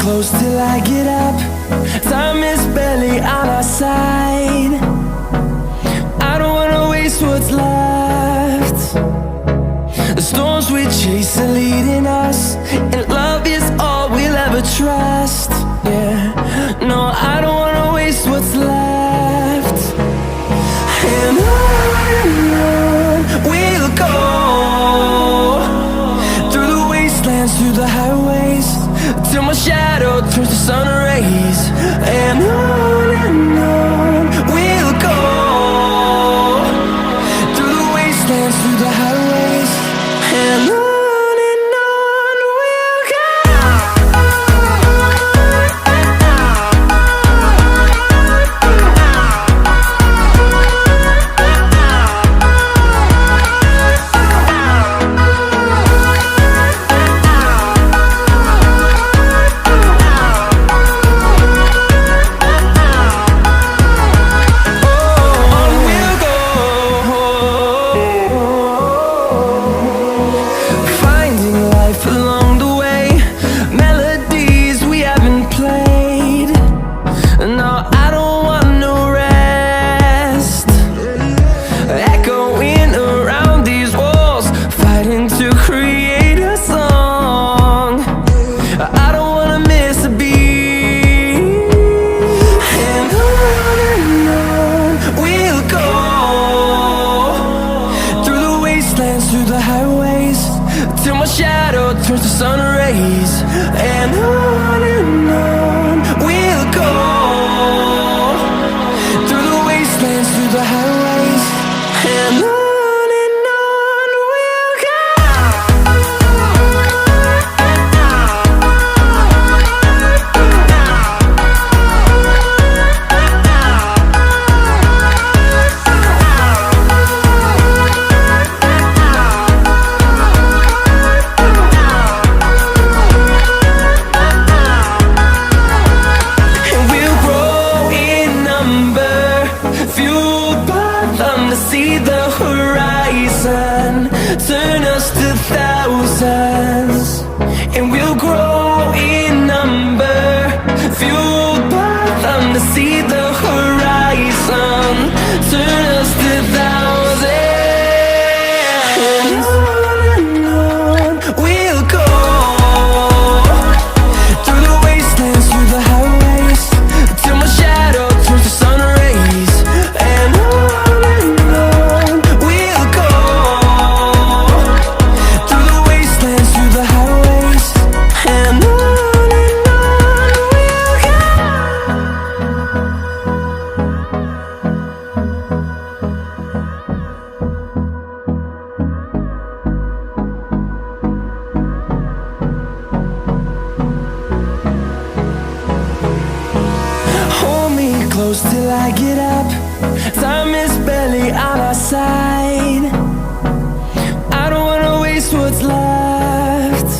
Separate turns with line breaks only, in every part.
close till I get up. Time is barely on our side. I don't wanna waste what's left. The storms we chase are leading us, and love is all we'll ever trust. Yeah, no, I don't wanna waste what's left. And on we'll go, through the wastelands, through the highways, till my shadow turns to sun rays. And on we'll go, through the wastelands, through the highways, and on we'll go. Through the highways, till my shadow turns to sun rays. And on we'll go, through the wastelands, through the highways, and on we'll go. See the horizon, turn us to thousands, and we'll grow in number, fueled by them to see the horizon, turn us to thousands. And on we'll go, through the wastelands, through the highways, till my shadow turns to sun rays. And close till I get up. Time is barely on our side. I don't wanna waste what's left.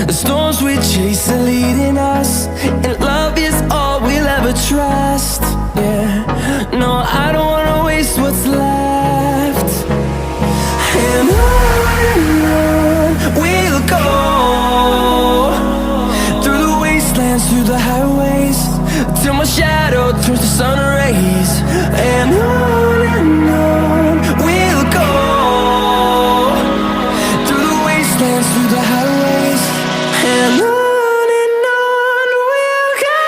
The storms we chase are leading us, and love is all we'll ever trust. Yeah, no, I don't wanna waste what's left. And on we'll go, through the wastelands, through the highways, till my shadow turns to sun rays. And on we'll go, through the wastelands, through the highways, and on we'll go.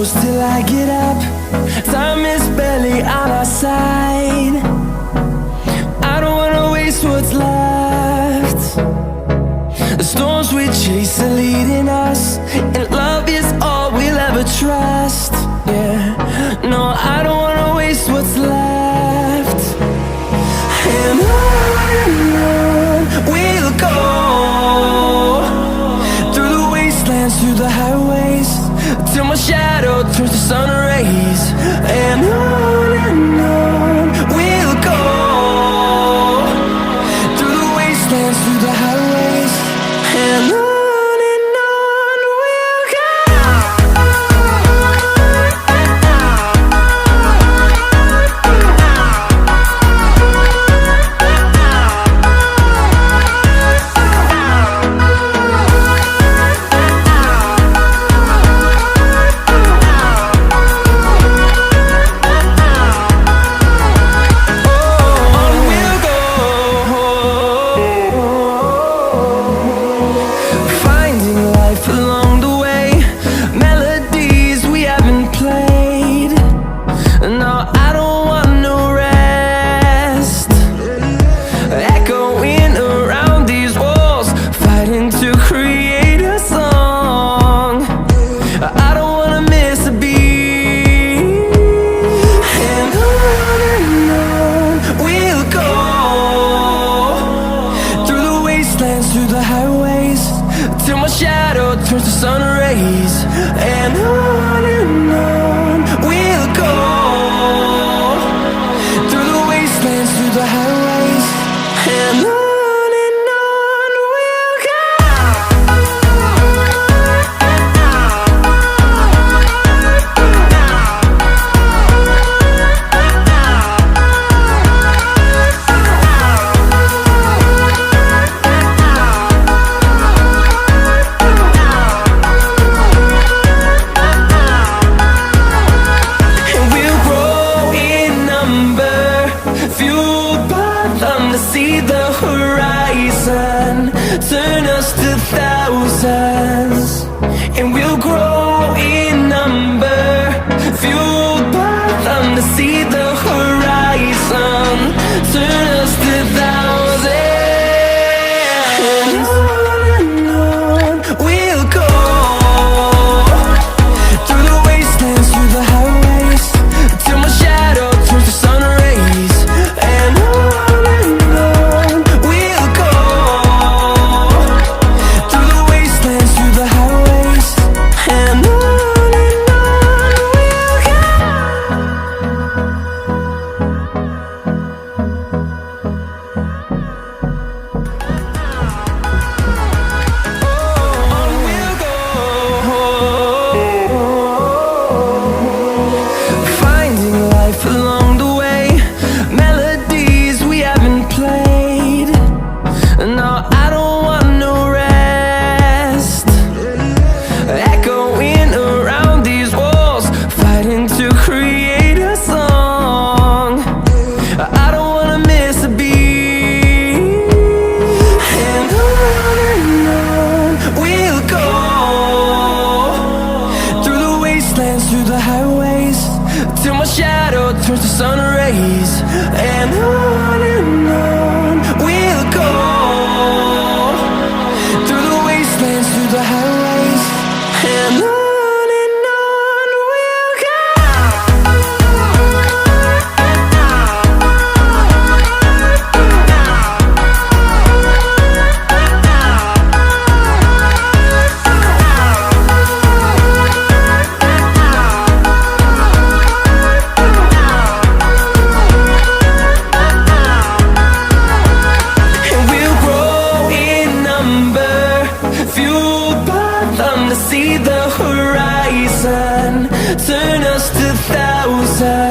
close till I get up. Time is barely on our side. I don't wanna waste what's left. The storms we chase are leading us, and love is all we'll ever trust. Yeah, no, I don't wanna waste what's left. And on we'll go, through the wastelands, through the highways, till my shadow turns to sun rays. And on we'll go, through the wastelands, through the highways, and on we'll go. Through the highways, till my shadow turns to sun rays. And on we'll go, through the wastelands, through the highways, and on we'll go. See the horizon turn us to thousands, and we'll grow in number, fueled by them. To see the horizon turn us to thousands, and on we'll go, through the wastelands, through the highways, till my shadow turns to sun rays. And along the way, melodies we haven't played. No, I don't want no rest. Echoing around these walls, fighting to create a song. I don't wanna miss a beat. And on we'll go, through the wastelands, through the highways, till my shadow turns to sun rays. And on we'll go, through the wastelands, through the highways, and on we'll go. See the horizon turn us to thousands.